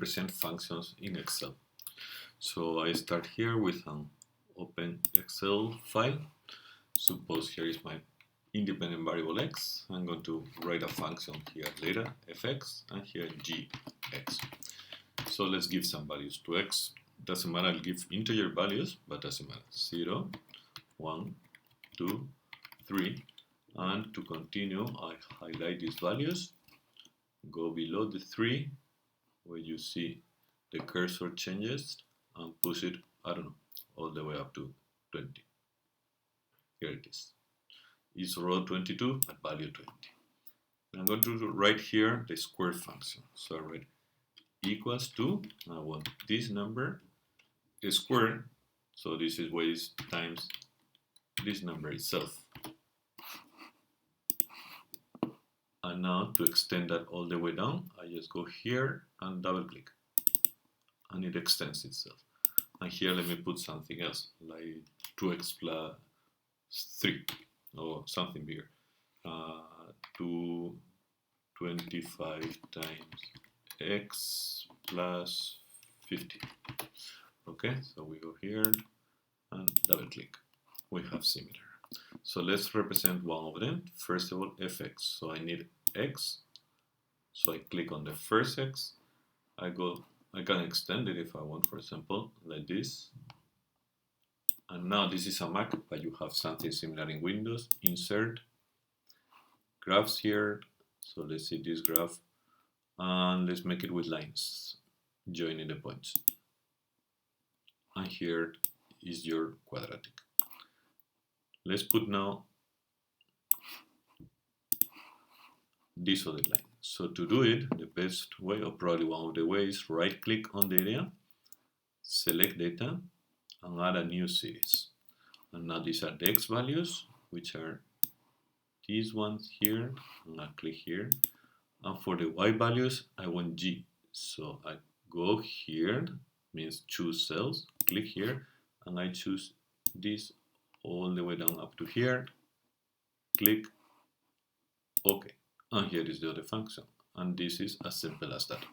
represent functions in Excel. So I start here with an open Excel file. Suppose here is my independent variable x. I'm going to write a function here later, fx, and here gx. So let's give some values to x. Doesn't matter, I'll give integer values, but doesn't matter. 0, 1, 2, 3. And to continue, I highlight these values, go below the 3, where you see the cursor changes, and push it, I don't know, all the way up to 20. Here it is. It's row 22 at value 20. I'm going to write here the square function. So I write equals to, I want this number squared, so this is what is times this number itself. And now to extend that all the way down, I just go here and double click, and it extends itself. And here let me put something else, like 2x plus 3, or something bigger. 225 times x plus 50. Okay, so we go here and double click. We have similar. So let's represent one of them. First of all, fx. So I need x. So I click on the first x. I can extend it if I want, for example, like this. And now this is a Mac, but you have something similar in Windows. Insert graphs here. So let's see this graph, and let's make it with lines joining the points. And here is your quadratic. Let's put now this other line. So to do it, the best way, or probably one of the ways, right click on the area, select data, and add a new series. And now these are the x values, which are these ones here, and I click here. And for the y values, I want g. So I go here, means choose cells, click here, and I choose this all the way down up to here, click OK. And here is the other function. And this is as simple as that.